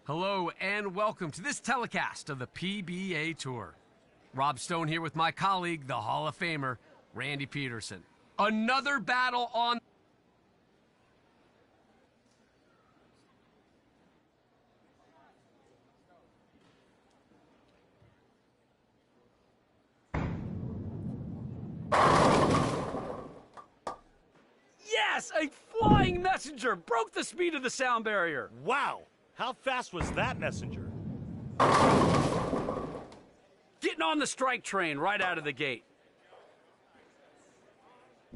Hello and welcome to this telecast of the PBA Tour. Rob Stone here with my colleague, the Hall of Famer, Randy Peterson. Another battle on... Yes, a flying messenger broke the speed of the sound barrier. Wow, how fast was that messenger? Getting on the strike train right out of the gate.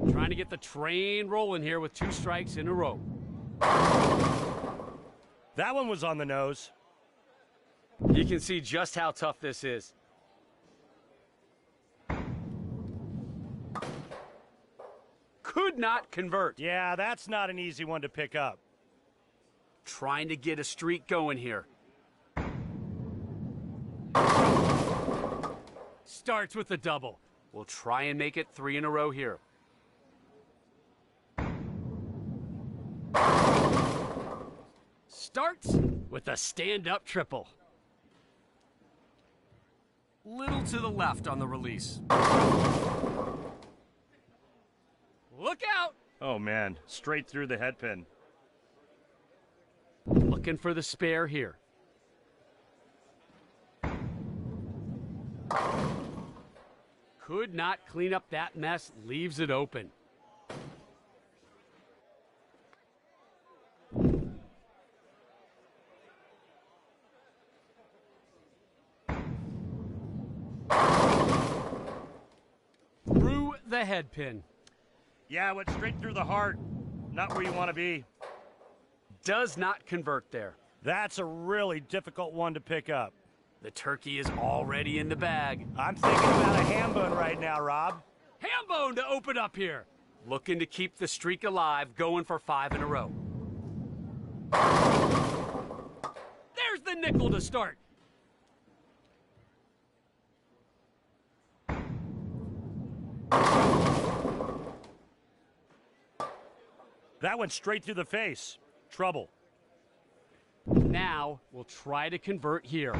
Trying to get the train rolling here with 2 strikes in a row. That one was on the nose. You can see just how tough this is. Could not convert. Yeah, that's not an easy one to pick up. Trying to get a streak going here. Starts with a double. We'll try and make it 3 in a row here. Starts with a stand-up triple. Little to the left on the release. Look out! Oh man, straight through the head pin. Looking for the spare here. Could not clean up that mess, leaves it open. Through the head pin. Yeah, went straight through the heart. Not where you want to be. Does not convert there. That's a really difficult one to pick up. The turkey is already in the bag. I'm thinking about a ham bone right now, Rob. Ham bone to open up here. Looking to keep the streak alive, going for 5 in a row. There's the nickel to start. That went straight through the face. Trouble. Now we'll try to convert here.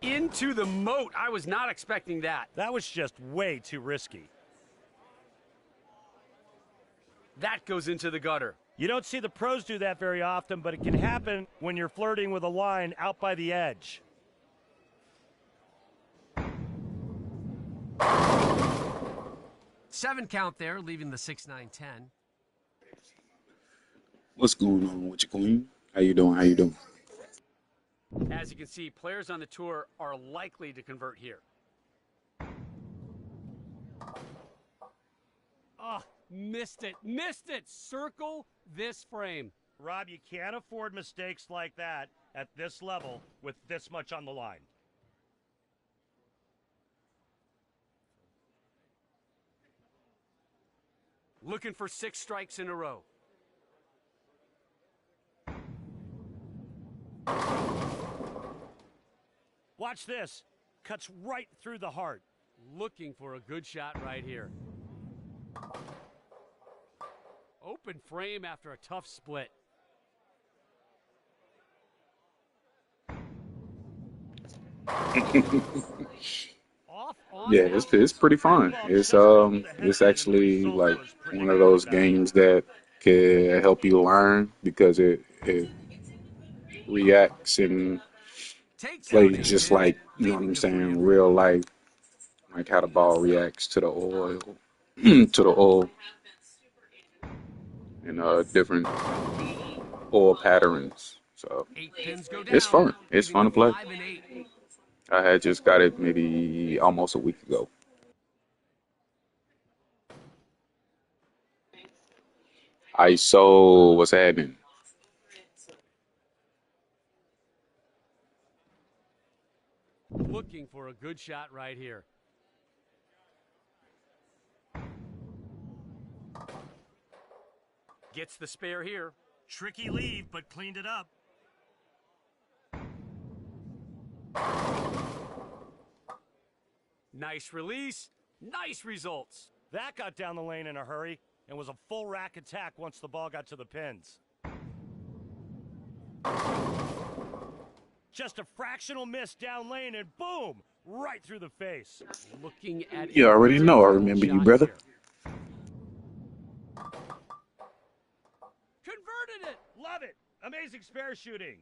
Into the moat. I was not expecting that. That was just way too risky. That goes into the gutter. You don't see the pros do that very often, but it can happen when you're flirting with a line out by the edge. Seven count there, leaving the 6-9-10. What's going on with you, Queen? How you doing? How you doing? As you can see, players on the tour are likely to convert here. Oh, missed it. Missed it. Circle this frame. Rob, you can't afford mistakes like that at this level with this much on the line. Looking for 6 strikes in a row. Watch this. Cuts right through the heart. Looking for a good shot right here. Open frame after a tough split. Yeah, it's pretty fun. It's actually like one of those games that can help you learn because it reacts and plays just like, you know what I'm saying, real life, like how the ball reacts to the oil, and different oil patterns. So it's fun. It's fun to play. I had just got it maybe almost a week ago. ISO, what's happening? Looking for a good shot right here. Gets the spare here. Tricky leave, but cleaned it up. Nice release. Nice results. That got down the lane in a hurry and was a full rack attack once the ball got to the pins. Just a fractional miss down lane, and boom, right through the face. Looking at You already know. I remember you, brother. Converted it. Love it. Amazing spare shooting.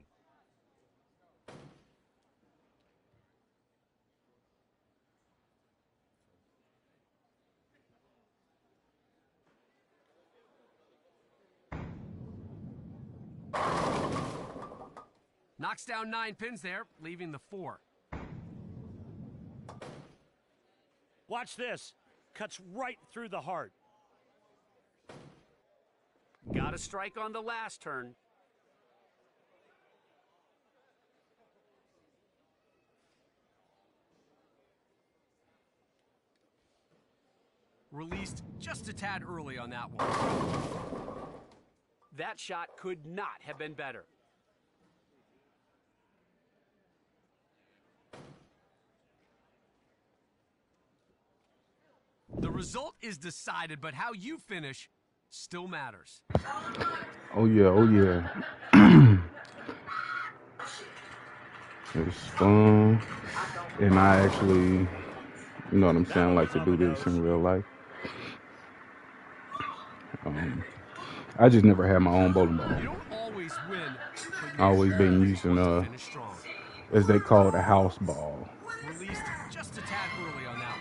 Knocks down 9 pins there, leaving the 4. Watch this. Cuts right through the heart. Got a strike on the last turn. Released just a tad early on that one. That shot could not have been better. The result is decided, but how you finish still matters. Oh yeah, oh yeah. It's fun, and I actually, you know what I'm saying, like to do this in real life. I just never had my own bowling ball. You don't always win, but I always been using finish strong. as they call it, a house ball. Released just a tad early on that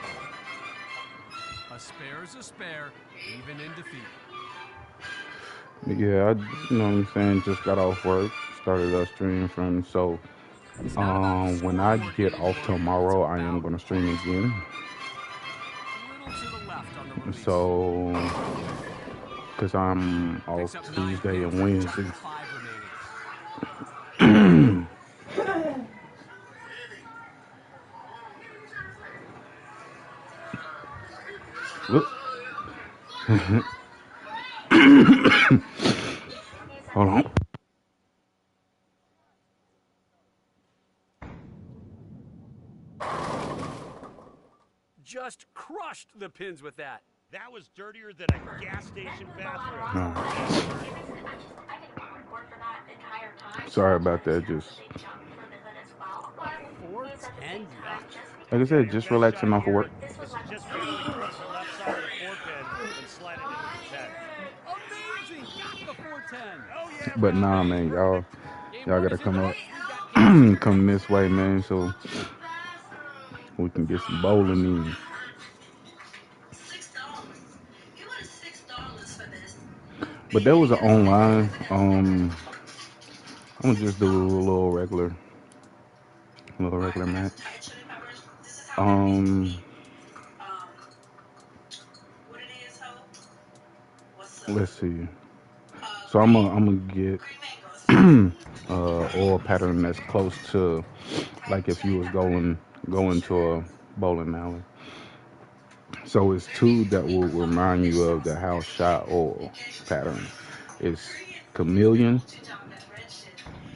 one. A spare is a spare, even in defeat. Yeah, you know what I'm saying, just got off work, started a stream from, so when I get off tomorrow, I am going to stream again. A little to the left on the release. So, because I'm off Tuesday and Wednesday. Look. Hold on. Just crushed the pins with that. That was dirtier than a gas station bathroom. Sorry about that. Just 410. like I said, just relaxing off of work. This is just barely clip the left side of the 4-pin and slide it into the 10. Amazing! Got the 410. Oh yeah. But nah, man, y'all gotta come up, come this way, man, so we can get some bowling in. But there was an online. I'm gonna just do a little regular match. Let's see. So I'm gonna get oil pattern that's close to like if you was going to a bowling alley. So it's 2 that will remind you of the house shot oil pattern. It's chameleon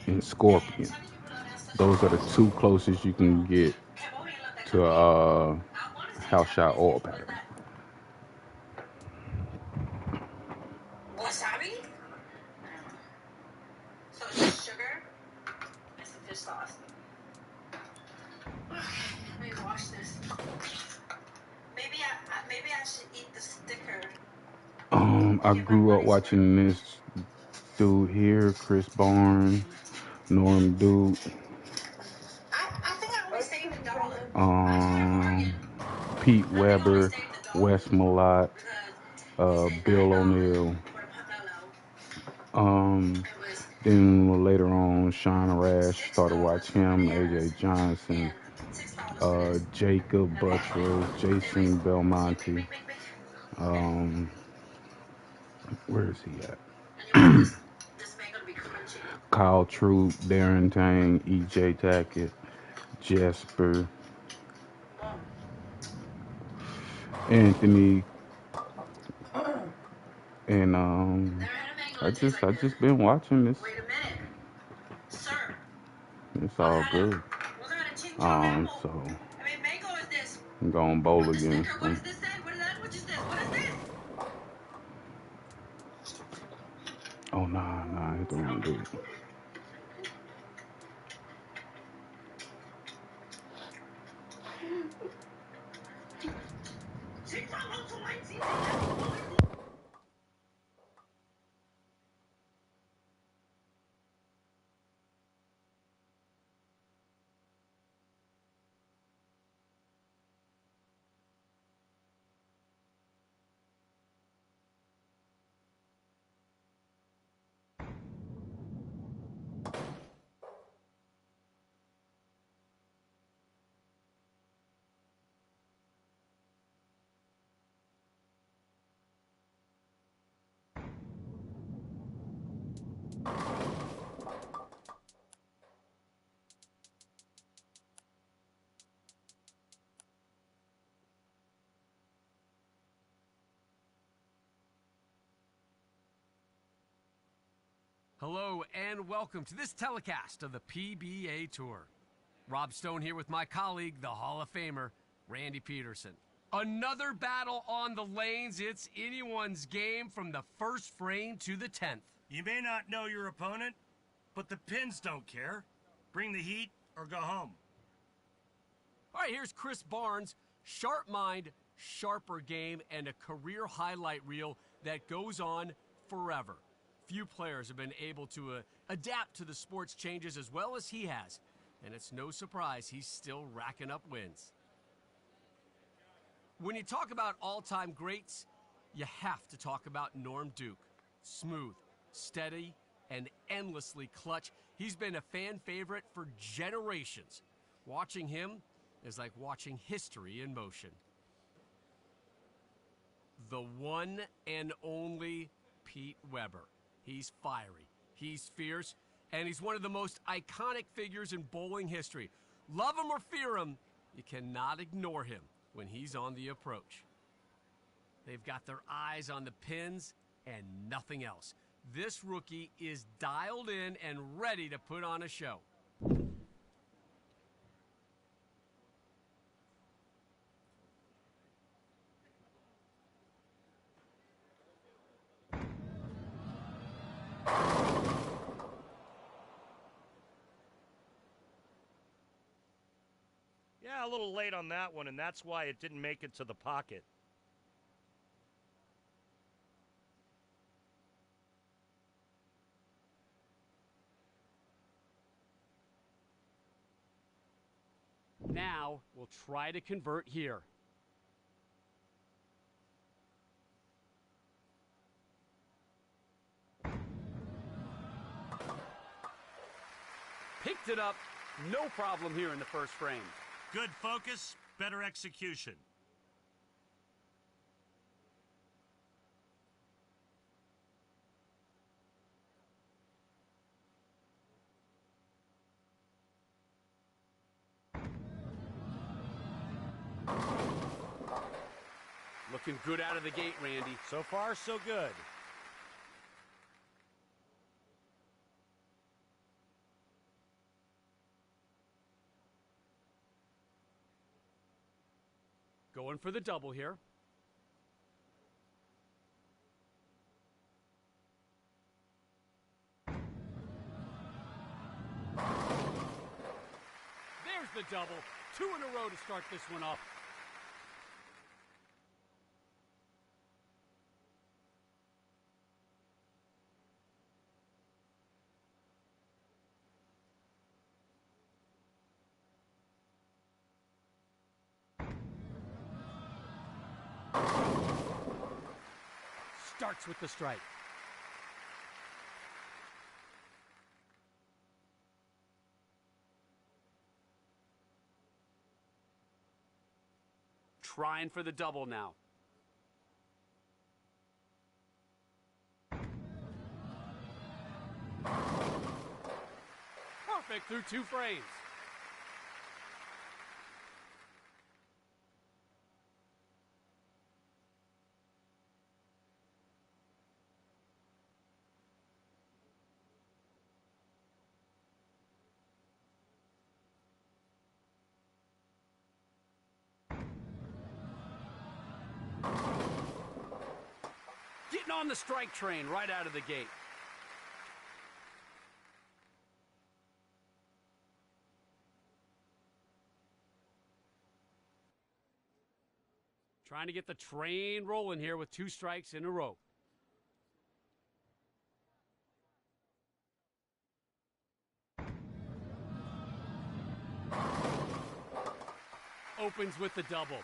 and scorpion. Those are the 2 closest you can get to house shot oil pattern. Wasabi? So it's just sugar and some fish sauce. Let me wash this. Maybe I should eat the sticker. I grew up watching this dude here, Chris Barnes, Norm Duke, I think I always saved $1. Pete Weber, Wes Malott, Bill O'Neill. Then later on, Sean Rash, started watching him, AJ Johnson, Jacob Buttrell, Jason Belmonte. Where is he at? Kyle Troop, Darren Tang, EJ Tackett, Jesper, Anthony, and I just been watching this. It's all good. So I'm going bowl against them. Oh nah, hit the wrong dude. Hello and welcome to this telecast of the PBA Tour. Rob Stone here with my colleague, the Hall of Famer, Randy Peterson. Another battle on the lanes. It's anyone's game from the first frame to the 10th. You may not know your opponent, but the pins don't care. Bring the heat or go home. All right, here's Chris Barnes. Sharp mind, sharper game, and a career highlight reel that goes on forever. Few players have been able to adapt to the sport's changes as well as he has. And it's no surprise he's still racking up wins. When you talk about all-time greats, you have to talk about Norm Duke. Smooth, steady, and endlessly clutch. He's been a fan favorite for generations. Watching him is like watching history in motion. The one and only Pete Weber. He's fiery, he's fierce, and he's one of the most iconic figures in bowling history. Love him or fear him, you cannot ignore him when he's on the approach. They've got their eyes on the pins and nothing else. This rookie is dialed in and ready to put on a show. Yeah, a little late on that one, and that's why it didn't make it to the pocket. Now we'll try to convert here. Picked it up, no problem here in the first frame. Good focus, better execution. Looking good out of the gate, Randy. So far, so good. Going for the double here. There's the double. 2 in a row to start this one off. Starts with the strike. Trying for the double now. Perfect through 2 frames. Getting on the strike train right out of the gate. Trying to get the train rolling here with 2 strikes in a row. Opens with the double.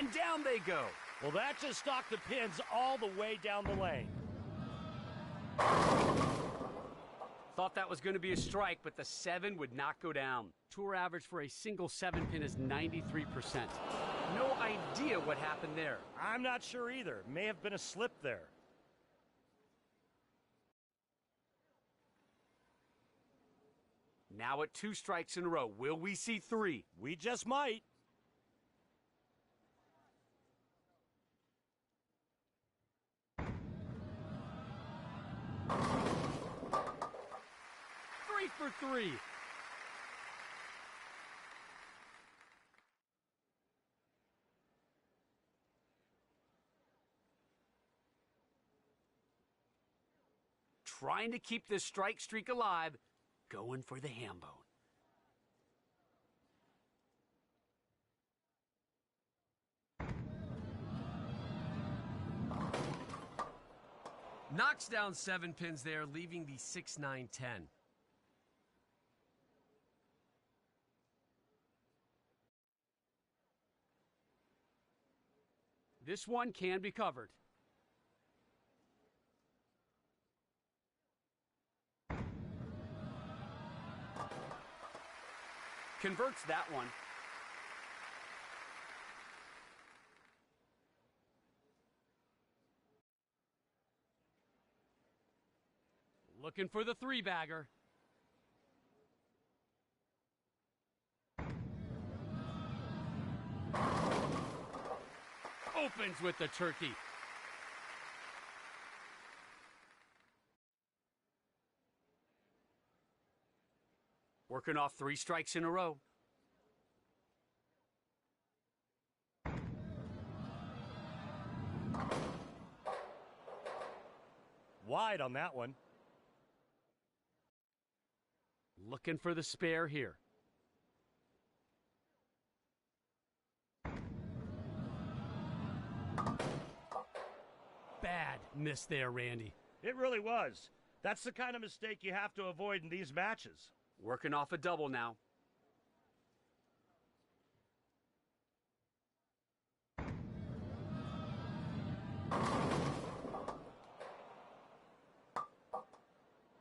And down they go. Well, that just knocked the pins all the way down the lane. Thought that was going to be a strike, but the 7 would not go down. Tour average for a single 7-pin is 93%. No idea what happened there. I'm not sure either. May have been a slip there. Now at 2 strikes in a row. Will we see 3? We just might. For 3. Trying to keep this strike streak alive, going for the ham bone. Knocks down 7 pins there, leaving the 6, 9, 10. This one can be covered. Converts that one. Looking for the 3-bagger. Opens with the turkey. Working off 3 strikes in a row. Wide on that one. Looking for the spare here. Bad miss there, Randy. It really was. That's the kind of mistake you have to avoid in these matches. Working off a double now.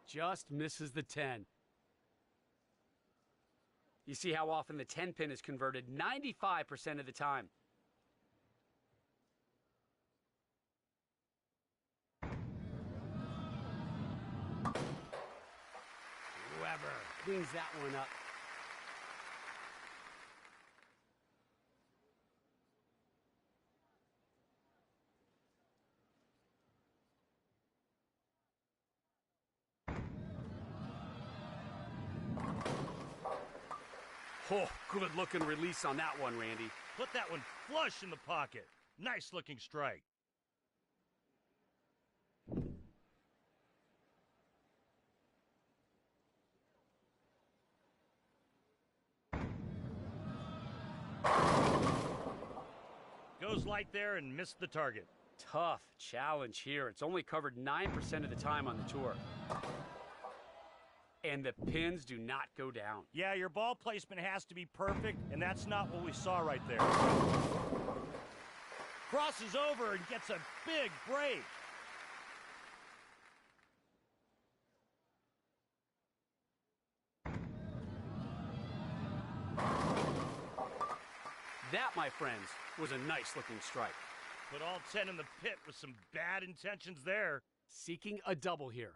Just misses the 10. You see how often the 10-pin is converted 95% of the time. Weber cleans that one up. Oh, good-looking release on that one, Randy. Put that one flush in the pocket. Nice-looking strike. Goes light there and missed the target. Tough challenge here. It's only covered 9% of the time on the tour. And the pins do not go down. Yeah, your ball placement has to be perfect, and that's not what we saw right there. Crosses over and gets a big break. That, my friends, was a nice-looking strike. Put all 10 in the pit with some bad intentions there. Seeking a double here.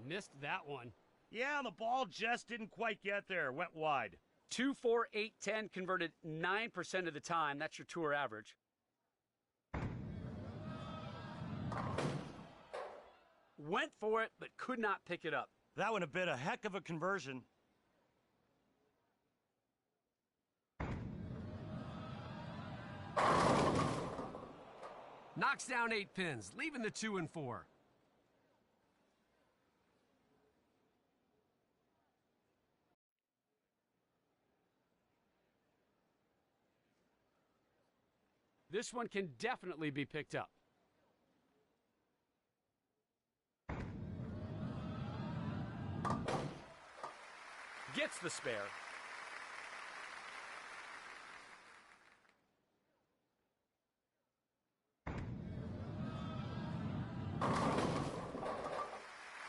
Missed that one. Yeah, the ball just didn't quite get there. Went wide. 2, 4, 8, 10 converted 9% of the time. That's your tour average. Went for it, but could not pick it up. That one a bit a heck of a conversion. Knocks down 8 pins, leaving the 2 and 4. This one can definitely be picked up. Gets gets the spare.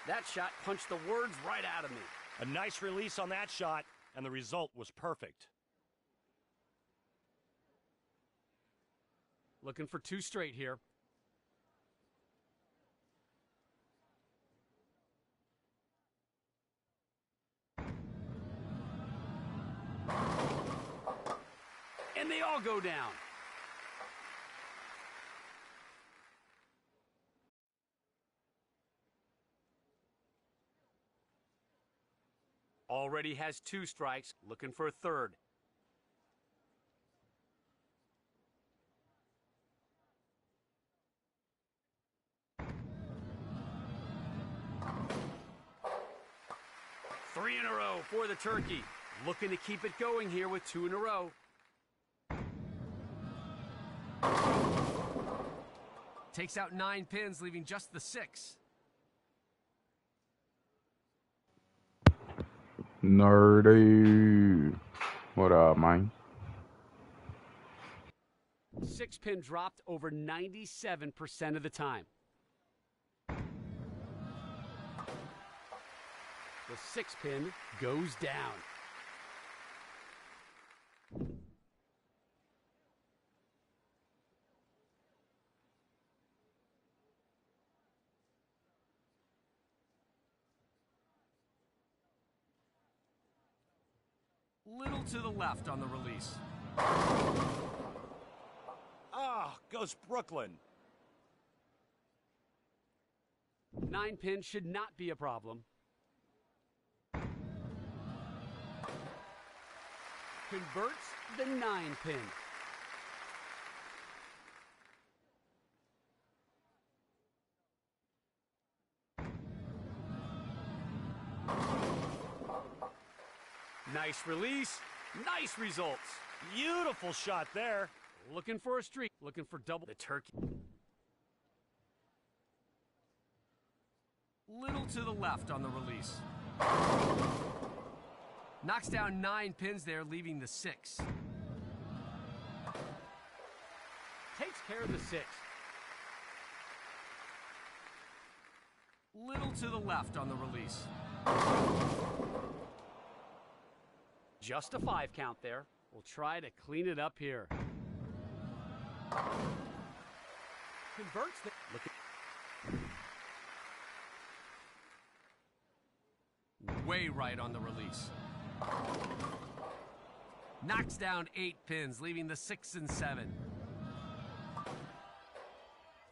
That shot punched the words right out of me. A nice release on that shot, and the result was perfect. Looking for 2 straight here. And they all go down. Already has 2 strikes, looking for a third. Three in a row for the turkey. Looking to keep it going here with 2 in a row. Takes out 9 pins, leaving just the 6. Nerdy. What up, man? 6 pin dropped over 97% of the time. The 6 pin goes down. Little to the left on the release. Ah, goes Brooklyn. 9 pin should not be a problem. Converts the 9 pin. Nice release, nice results. Beautiful shot there. Looking for a streak, looking for double the turkey. Little to the left on the release. Knocks down 9 pins there, leaving the 6. Takes care of the 6. Little to the left on the release. Just a 5 count there. We'll try to clean it up here. Converts the... Look at... Way right on the release. Knocks down 8 pins, leaving the 6 and 7.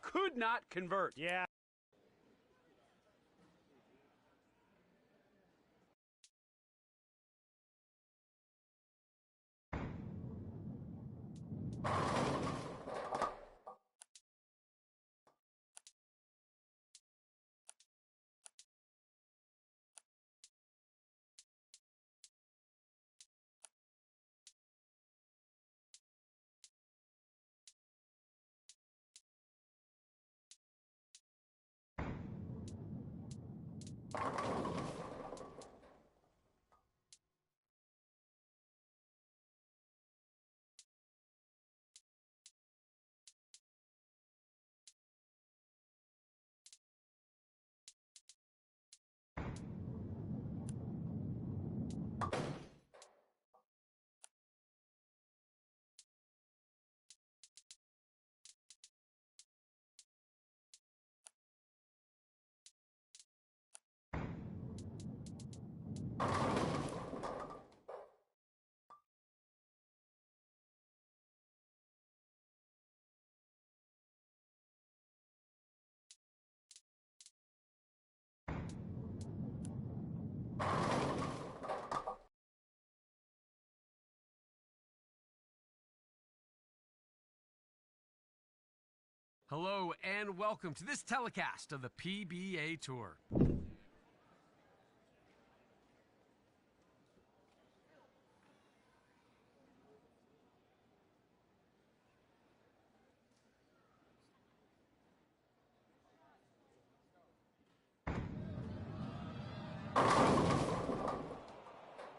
Could not convert. Yeah. Hello and welcome to this telecast of the PBA Tour.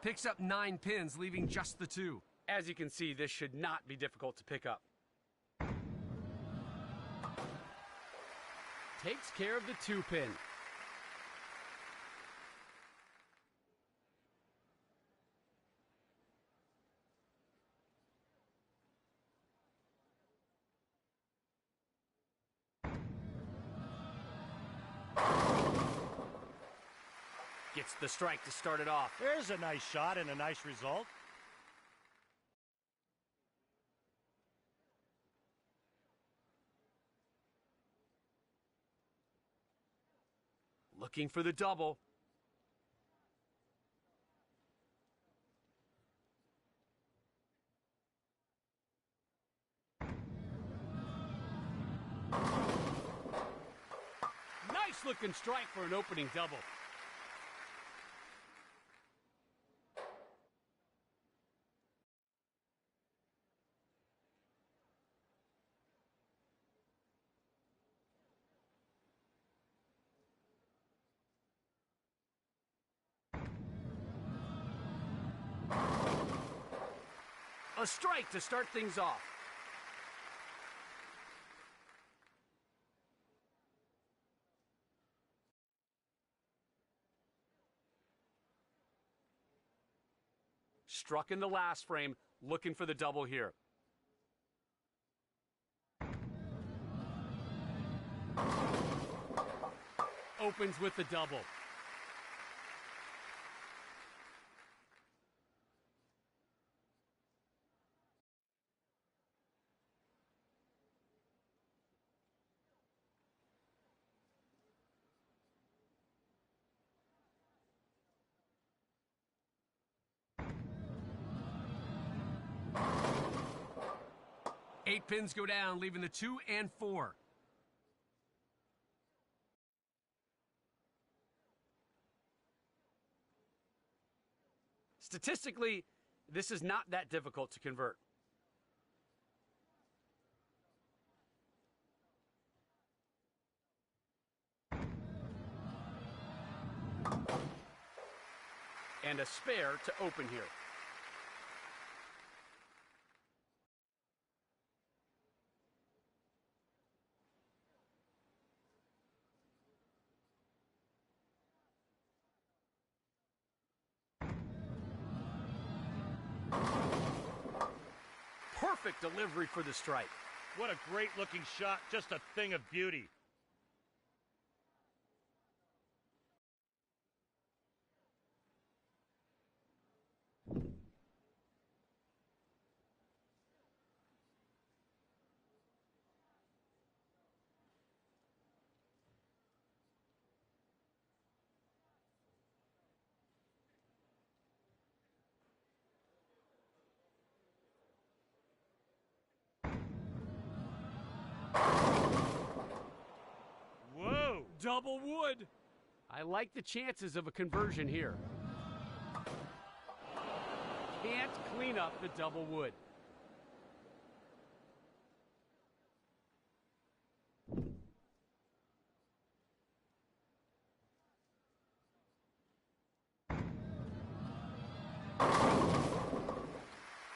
Picks up 9 pins, leaving just the 2. As you can see, this should not be difficult to pick up. Takes care of the 2-pin. Gets the strike to start it off. There's a nice shot and a nice result. Looking for the double. Nice looking strike for an opening double. A strike to start things off. Struck in the last frame, looking for the double here. Opens with the double. Eight pins go down, leaving the 2 and 4. Statistically, this is not that difficult to convert. And a spare to open here. Perfect delivery for the strike. What a great looking shot, just a thing of beauty. Whoa! Double wood. I like the chances of a conversion here. Can't clean up the double wood.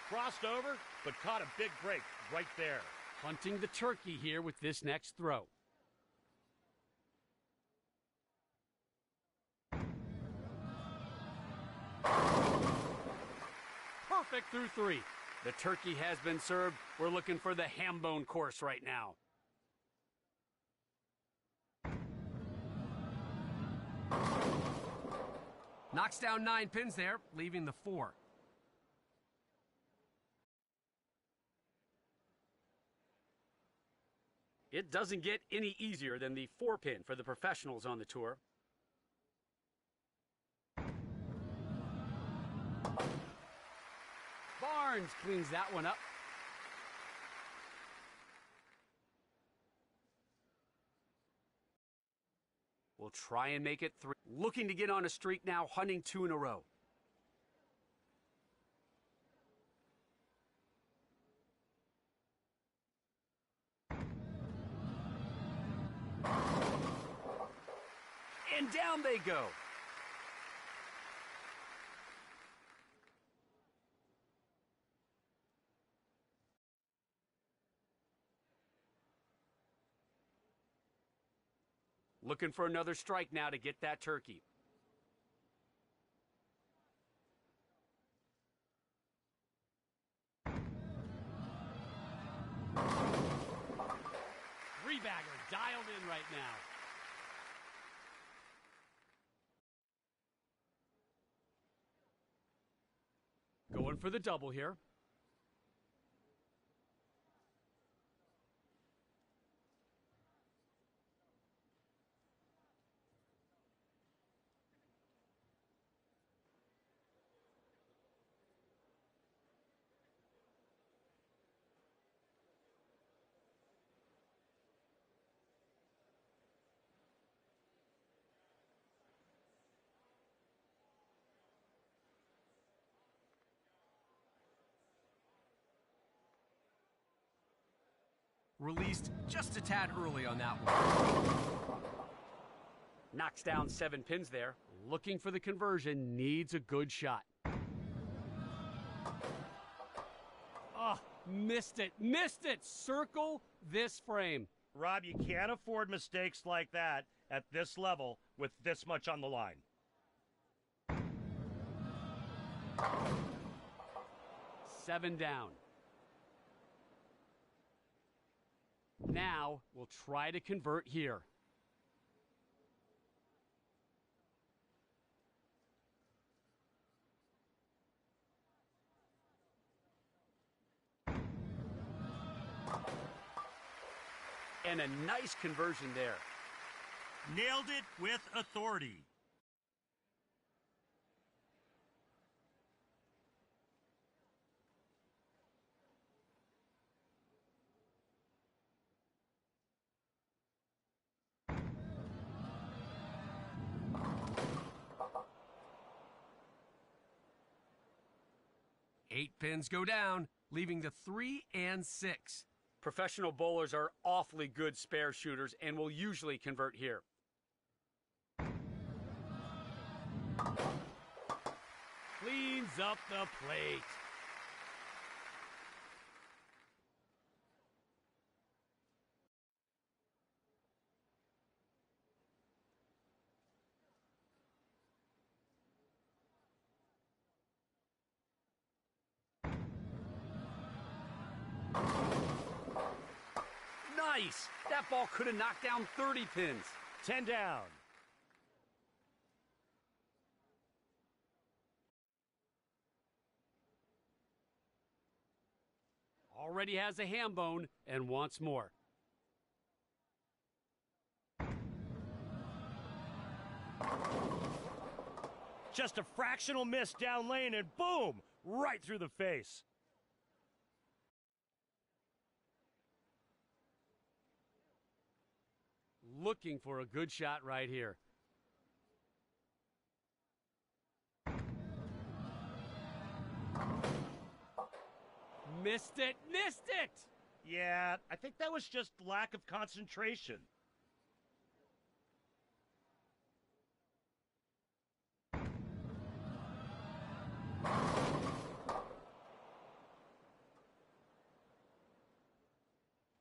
Crossed over, but caught a big break right there. Hunting the turkey here with this next throw. Perfect through 3. The turkey has been served. We're looking for the ham bone course right now. Knocks down 9 pins there, leaving the 4. It doesn't get any easier than the 4-pin for the professionals on the tour. Barnes cleans that one up. We'll try and make it 3. Looking to get on a streak now, hunting 2 in a row. And down they go. Looking for another strike now to get that turkey. Three-bagger dialed in right now. Going for the double here. Released just a tad early on that one. Knocks down 7 pins there. Looking for the conversion, needs a good shot. Oh, missed it, missed it. Circle this frame. Rob, you can't afford mistakes like that at this level with this much on the line. Seven down. Now we'll try to convert here. And a nice conversion there. Nailed it with authority. Eight pins go down, leaving the 3 and 6. Professional bowlers are awfully good spare shooters and will usually convert here. Cleans up the plate. Nice! That ball could have knocked down 30 pins. 10 down. Already has a ham bone and wants more. Just a fractional miss down lane and boom! Right through the face. Looking for a good shot right here. Missed it, missed it! Yeah, I think that was just lack of concentration.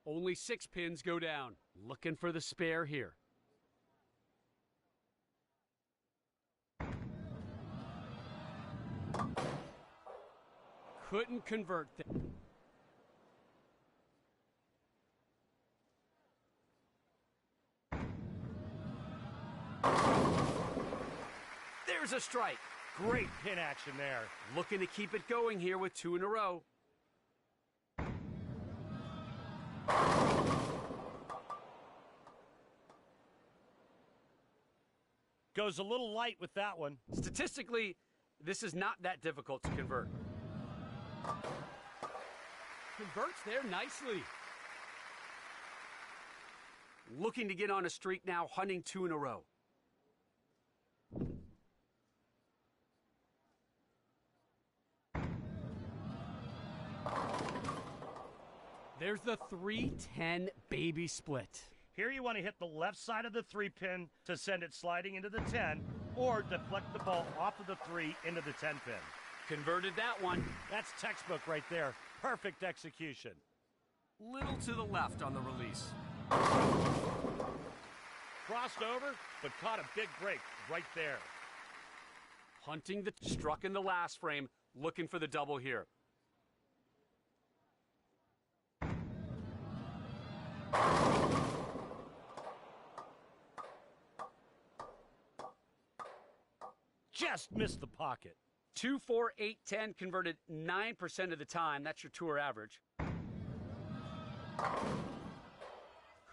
Only 6 pins go down. Looking for the spare here. Couldn't convert them. There's a strike. Great pin action there. Looking to keep it going here with 2 in a row. Goes a little light with that one. Statistically, this is not that difficult to convert. Converts there nicely. Looking to get on a streak now, hunting 2 in a row. There's the 3-10 baby split. Here you want to hit the left side of the 3-pin to send it sliding into the 10, or deflect the ball off of the 3 into the 10-pin. Converted that one. That's textbook right there. Perfect execution. Little to the left on the release. Crossed over, but caught a big break right there. Hunting the struck in the last frame, looking for the double here. Just missed the pocket. 2, 4, 8, 10 converted 9% of the time. That's your tour average.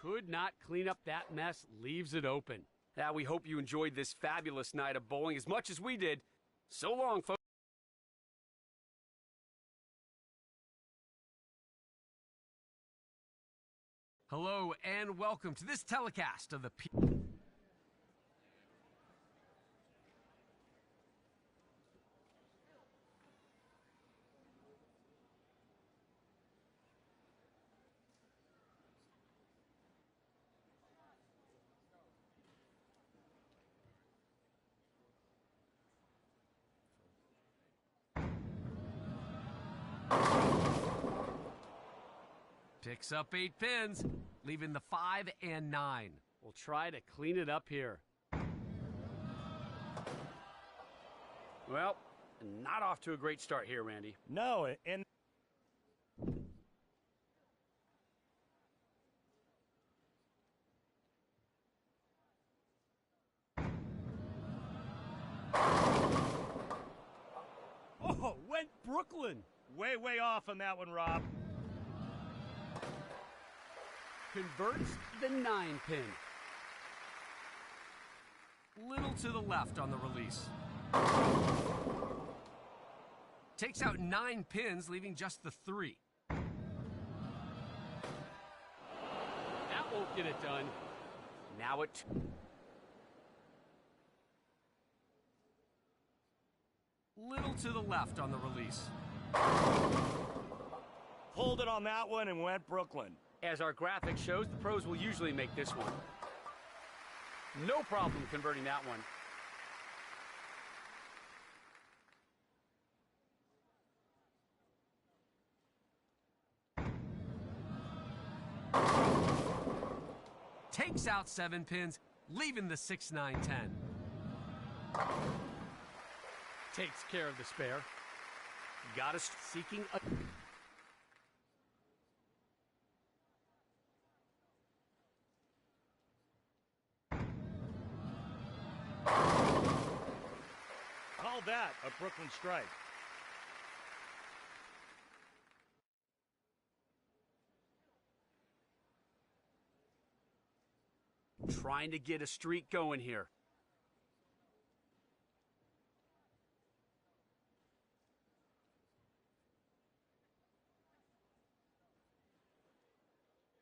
Could not clean up that mess, leaves it open. Now, we hope you enjoyed this fabulous night of bowling as much as we did. So long, folks. Hello and welcome to this telecast of the Picks up 8 pins, leaving the 5 and 9. We'll try to clean it up here. Well, not off to a great start here, Randy. No, and Oh, went Brooklyn. way off on that one, Rob. Converts the 9 pin. Little to the left on the release. Takes out 9 pins, leaving just the 3. That won't get it done. Now it... Little to the left on the release. Pulled it on that one and went Brooklyn. As our graphic shows, the pros will usually make this one. No problem converting that one. Takes out 7 pins, leaving the 6, 9, 10. Takes care of the spare. Got us seeking a... Call that a Brooklyn strike. Trying to get a streak going here.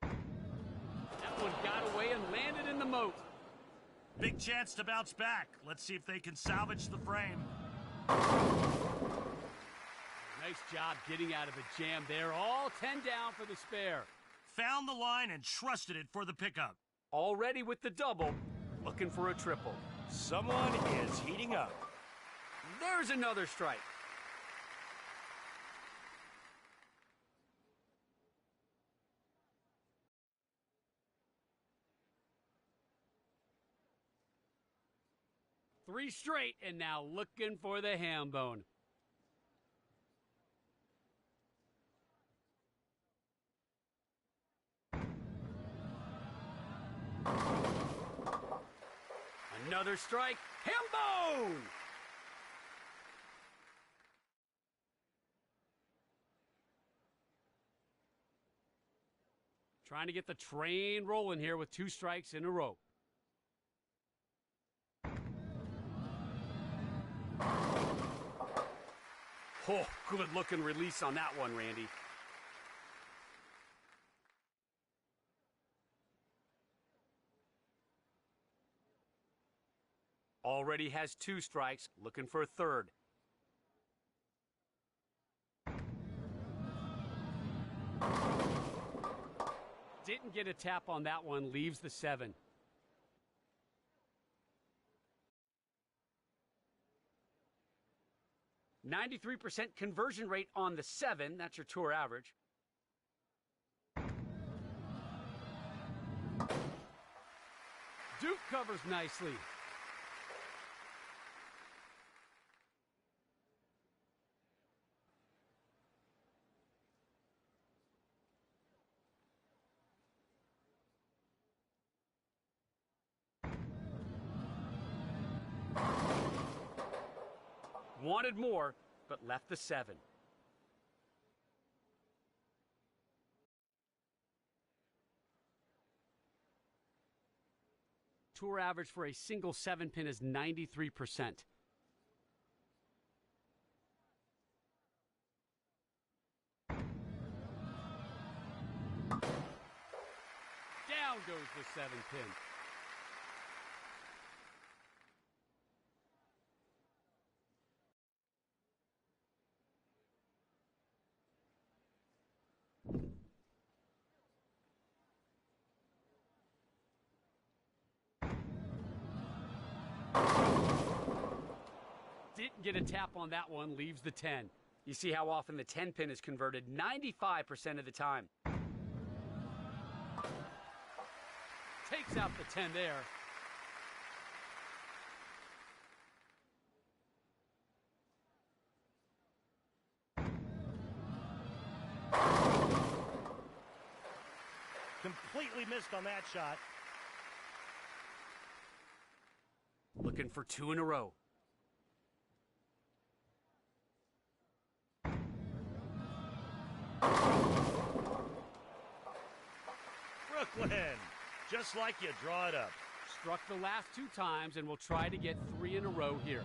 That one got away and landed in the moat. Big chance to bounce back. Let's see if they can salvage the frame. Nice job getting out of a jam there. All 10 down for the spare. Found the line and trusted it for the pickup. Already with the double, looking for a triple. Someone is heating up. There's another strike. Three straight, and now looking for the ham bone. Another strike, ham bone! Trying to get the train rolling here with 2 strikes in a row. Oh, good looking release on that one, Randy. Already has 2 strikes, looking for a third. Didn't get a tap on that one, leaves the 7. %93 conversion rate on the 7. That's your tour average. Duke covers nicely. Wanted more, but left the 7. Tour average for a single 7-pin is 93%. Down goes the 7-pin. Didn't get a tap on that one, leaves the 10. You see how often the 10-pin is converted 95% of the time. Takes out the 10 there. Completely missed on that shot. Looking for 2 in a row. Brooklyn, just like you draw it up. Struck the last 2 times and will try to get 3 in a row here.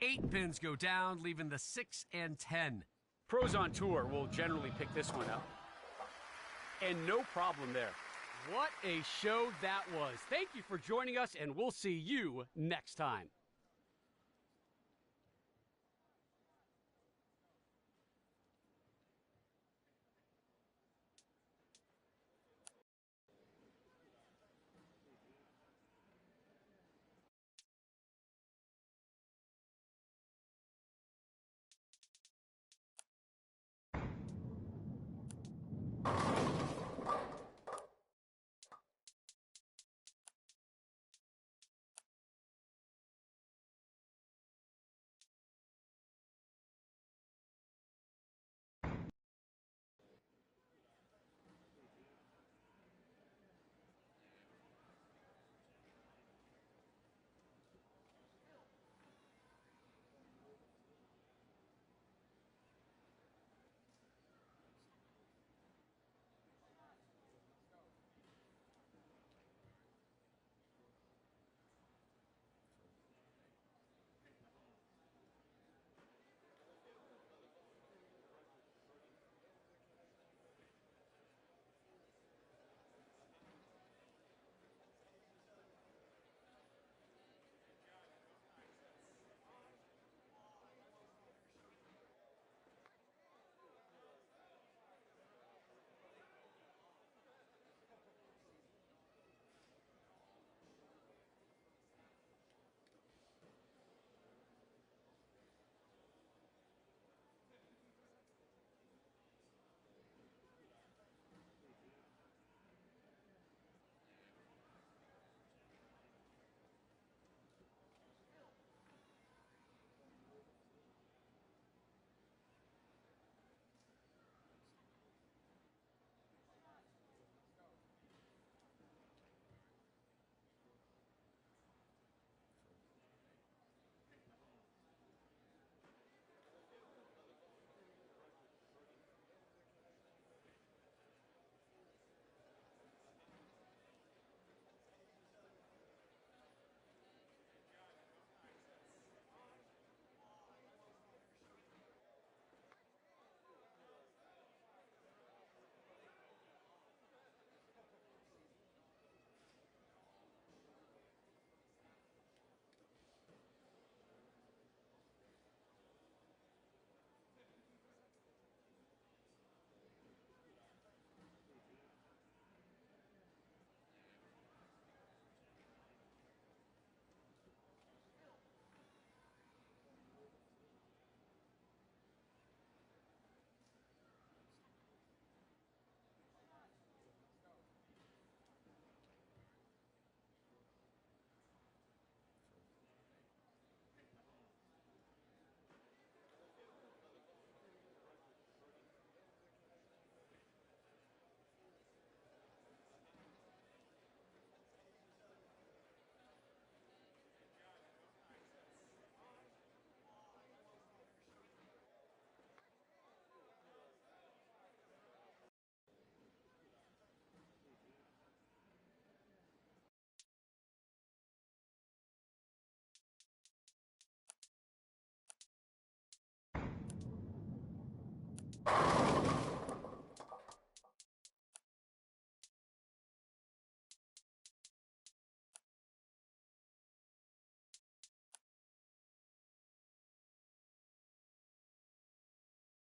8 pins go down, leaving the 6 and 10. Pros on tour will generally pick this one up. And no problem there. What a show that was. Thank you for joining us, and we'll see you next time.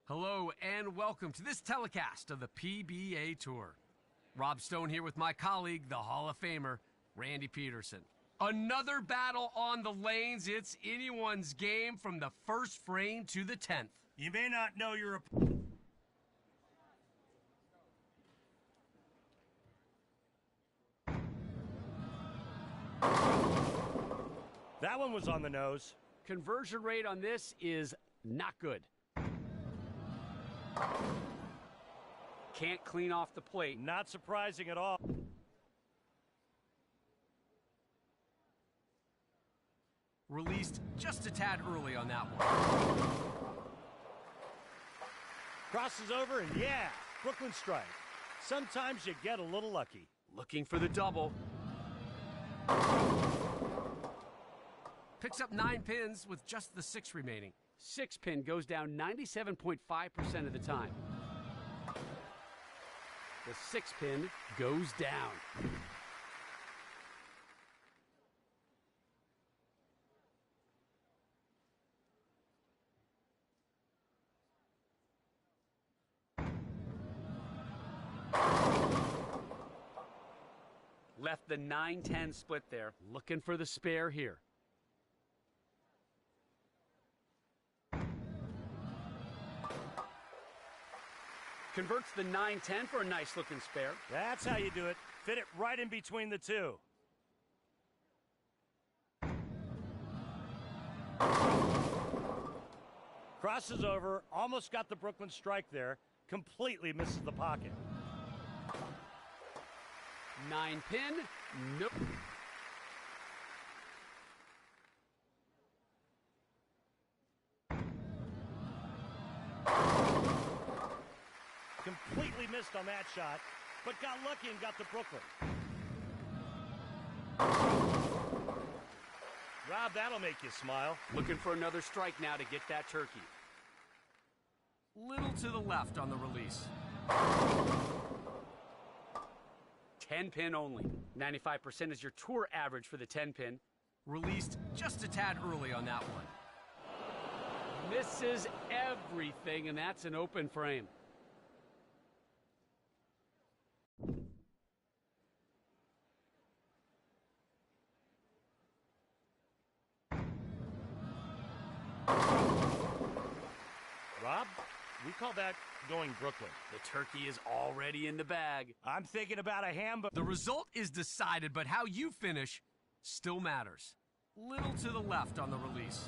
Hello and welcome to this telecast of the PBA Tour. Rob Stone here with my colleague, the Hall of Famer, Randy Peterson. Another battle on the lanes. It's anyone's game from the first frame to the 10th. You may not know your That one was on the nose. Conversion rate on this is not good. Can't clean off the plate. Not surprising at all. Released just a tad early on that one. Crosses over and yeah, Brooklyn strike. Sometimes you get a little lucky. Looking for the double. Picks up 9 pins with just the 6 remaining. 6 pin goes down 97.5% of the time. The 6 pin goes down. Left the 9-10 split there. Looking for the spare here. Converts the 9-10 for a nice looking spare. That's how you do it. Fit it right in between the two. Crosses over, almost got the Brooklyn strike there. Completely misses the pocket. 9 pin, nope. Completely missed on that shot, but got lucky and got the Brooklyn. Rob, that'll make you smile. Looking for another strike now to get that turkey. Little to the left on the release. 10 pin only. 95% is your tour average for the 10 pin. Released just a tad early on that one. Misses everything, and that's an open frame. Rob, we call that going Brooklyn. The turkey is already in the bag. I'm thinking about a hamburger. The result is decided, but how you finish still matters. Little to the left on the release.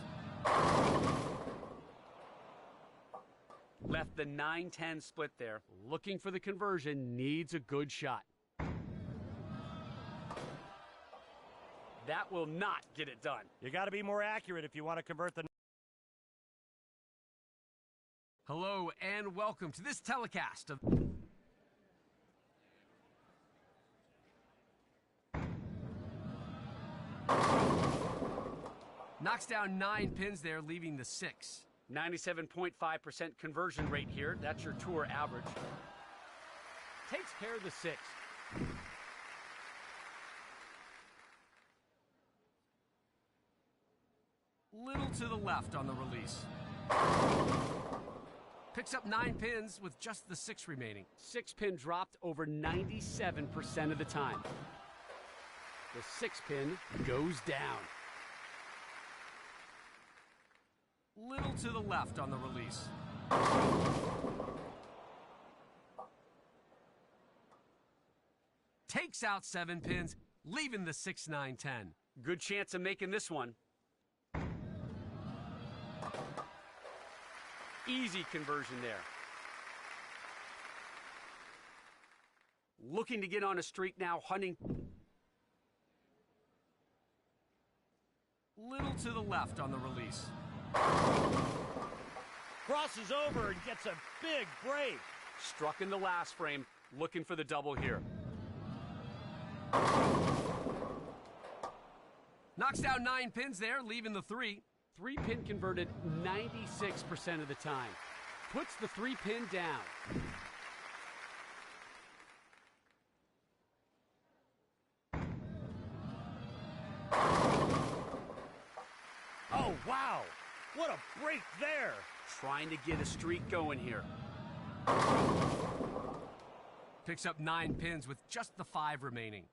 Left the 9-10 split there. Looking for the conversion, needs a good shot. That will not get it done. You got to be more accurate if you want to convert the... Hello and welcome to this telecast of... Knocks down 9 pins there, leaving the 6. 97.5% conversion rate here. That's your tour average. Takes care of the 6. Little to the left on the release. Picks up 9 pins with just the 6 remaining. 6 pin dropped over 97% of the time. The 6 pin goes down. Little to the left on the release. Takes out 7 pins, leaving the 6, 9, 10. Good chance of making this one. Easy conversion there. Looking to get on a streak now, hunting. Little to the left on the release. Crosses over and gets a big break. Struck in the last frame, looking for the double here. Knocks down 9 pins there, leaving the 3. 3 pin converted 96% of the time. puts the 3-pin down. Oh, wow. What a break there. Trying to get a streak going here. Picks up 9 pins with just the 5 remaining.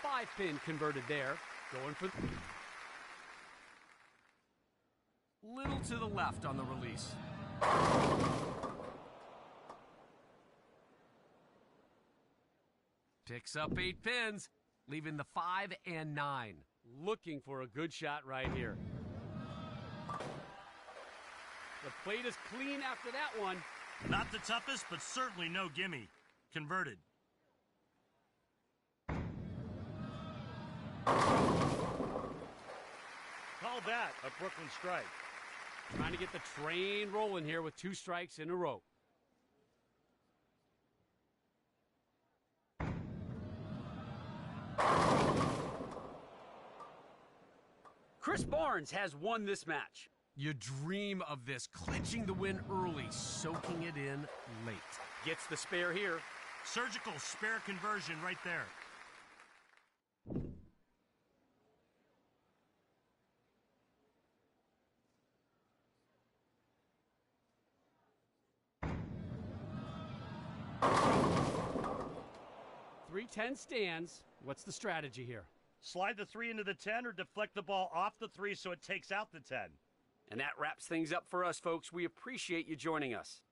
5-pin converted there. Going for... Little to the left on the release. Picks up 8 pins, leaving the 5 and 9. Looking for a good shot right here. The plate is clean after that one. Not the toughest, but certainly no gimme. Converted. Call that a Brooklyn strike. Trying to get the train rolling here with 2 strikes in a row. Chris Barnes has won this match. You dream of this, clinching the win early, soaking it in late. Gets the spare here. Surgical spare conversion right there. .310 stands. What's the strategy here? Slide the 3 into the 10 or deflect the ball off the 3 so it takes out the 10. And that wraps things up for us, folks. We appreciate you joining us.